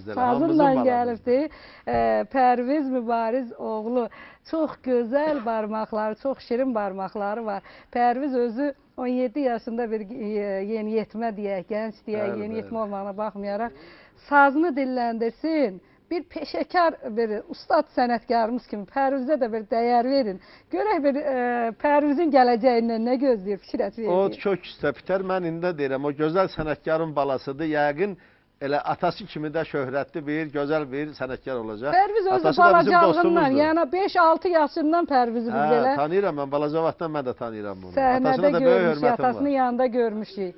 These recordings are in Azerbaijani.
gəlibdir. Sazınla gəlibdir. Pərviz Mübariz oğlu. Çox gözəl barmaqları, çox şirin barmaqları var. Pərviz özü 17 yaşında bir yeniyetmə deyək, gənc deyək, yeniyetmə olmağına baxmayaraq sazını dilləndirsin. Bir peşəkar, bir ustad sənətkarımız kimi Pərvizə də bir dəyər verin. Görək bir Pərvizin gələcəyindən nə gözləyir, fikrət verin. O kök üstə bitər. Mən indi deyirəm, o gözəl sənətkarın balasıdır. Yəqin elə atası kimi də şöhrətli bir, gözəl bir sənətkar olacaq. Pərviz özü balacalığından, yəni 5-6 yaşından Pərvizi biz belə. Tanıyıram mən, balaca vaxtdan mən də tanıyıram bunu. Səhnədə görmüşük, atasının yanında görmüşük.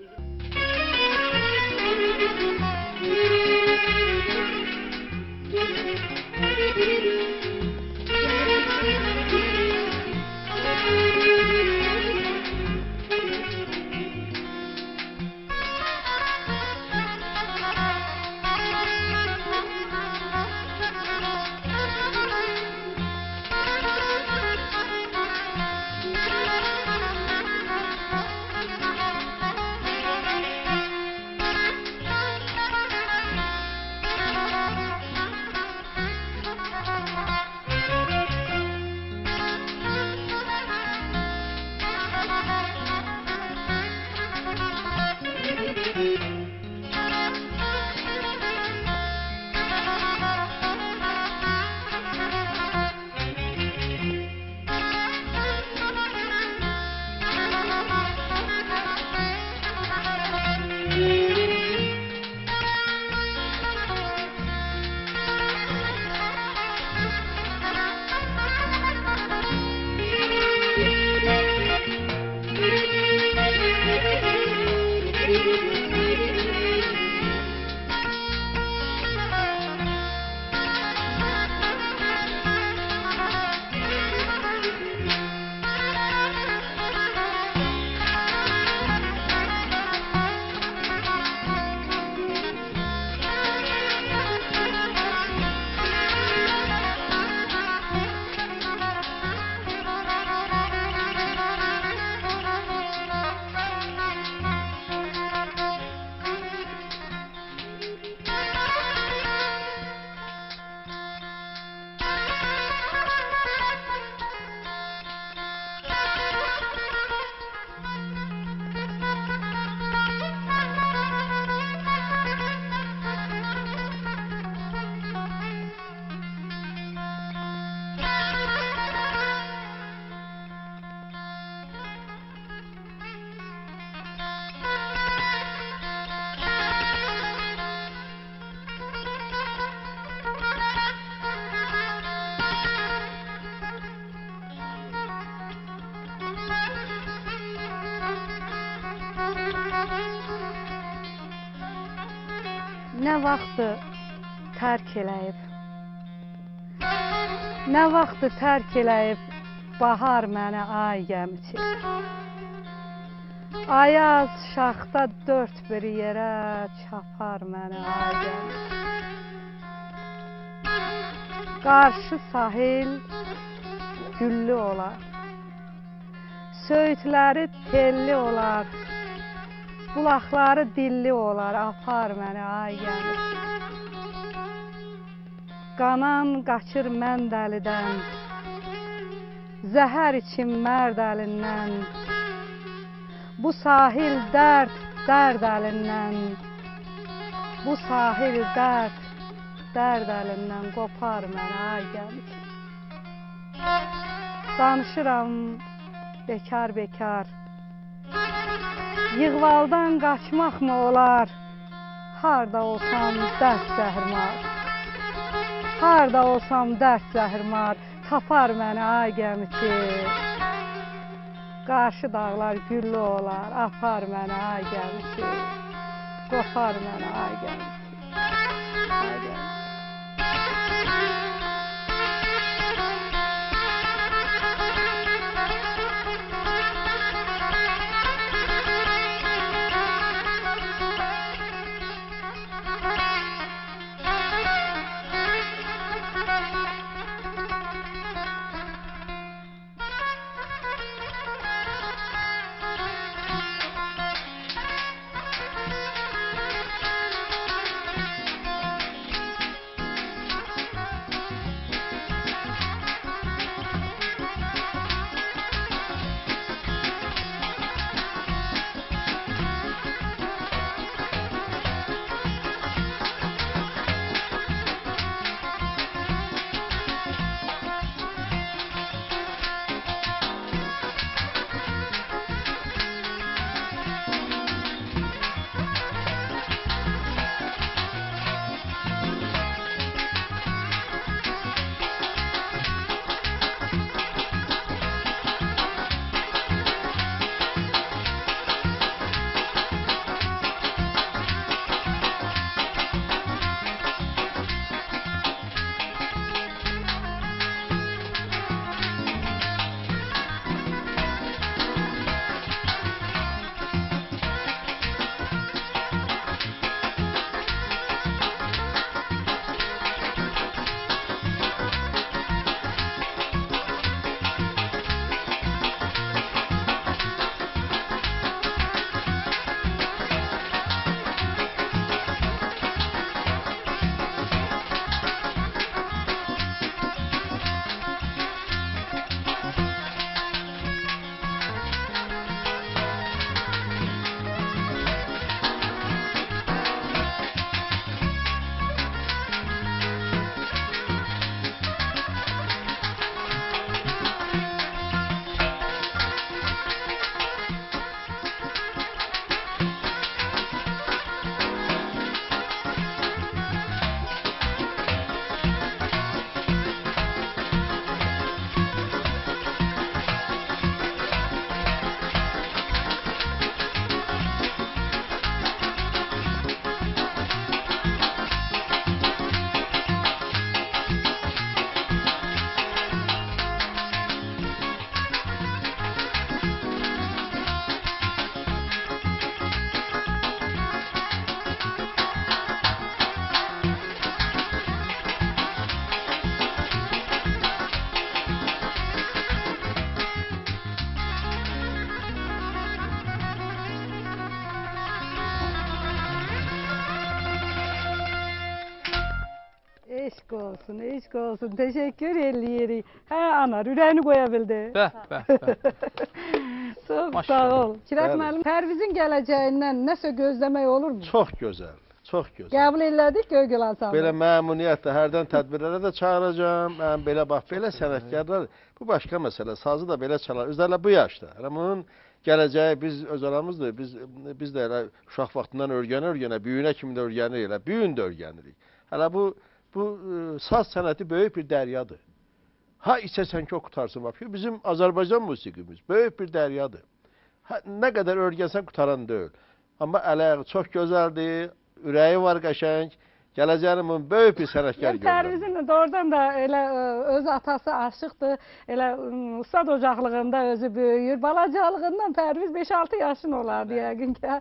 Nə vaxtı tərk eləyib, nə vaxtı tərk eləyib bahar mənə ay gəmiçi. Ayaz şaxta dörd bir yerə çapar mənə ay gəmiçi. Qarşı sahil güllü olar, söyüdləri telli olar, bulaqları dilli olar, apar mənə ay gəmiçi. Qanan qaçır mən dəlidən, zəhər için mərd əlindən. Bu sahil dərd, dərd əlindən. Bu sahil dərd, dərd əlindən qopar mənə ay gəmiçi. Danışıram bekar bekar, yığvaldan qaçmaq mı olar? Harda olsam dərd zəhrimar, harda olsam dərd zəhrimar, tapar mənə ay gəmiçi. Qarşı dağlar güllü olar, apar mənə ay gəmiçi. Qopar mənə ay gəmiçi. Ay gəmiçi. Eşq olsun, eşq olsun. Təşəkkür eləyirik. Hə, ana, ürəyini qoya bildi. Bəh, bəh, bəh. Çox Maşallah. sağ ol. Kirət Bəli. müəllim, Pərvizin gələcəyindən nəsə gözləmək olurmu? Çox gözəl, çox gözəl. Qəbul elədik Göygöl ansamblı. Belə məmnuniyyətlə hərdən tədbirlərə də çağıracağam. Mən belə bax, belə sənətkarlar, bu başqa məsələ. Sazı da belə çalar. Özlərlə bu yaşda. Hələ bunun gələcəyi biz öz aramızdır. Biz də elə uşaq vaxtından öyrənə, büyüyünə kimi də öyrənirik, elə büyün də öyrənirik. Hələ bu saz sənəti böyük bir dəryadır. Ha içəsən ki, o qutarsın. Bax, bizim Azərbaycan musiqimiz böyük bir dəryadır. Ha, nə qədər öyrənsən qutaran deyil. Amma ələ çox gözəldir, ürəyi var qəşəng. Gələcəyimin böyük bir sənətkar Yəni Pərvizin doğrudan da elə öz atası aşıqdır. Elə ustad ocaqlığında özü böyüyür. Balacalığından Pərviz 5-6 yaşın olardı yəqin ki.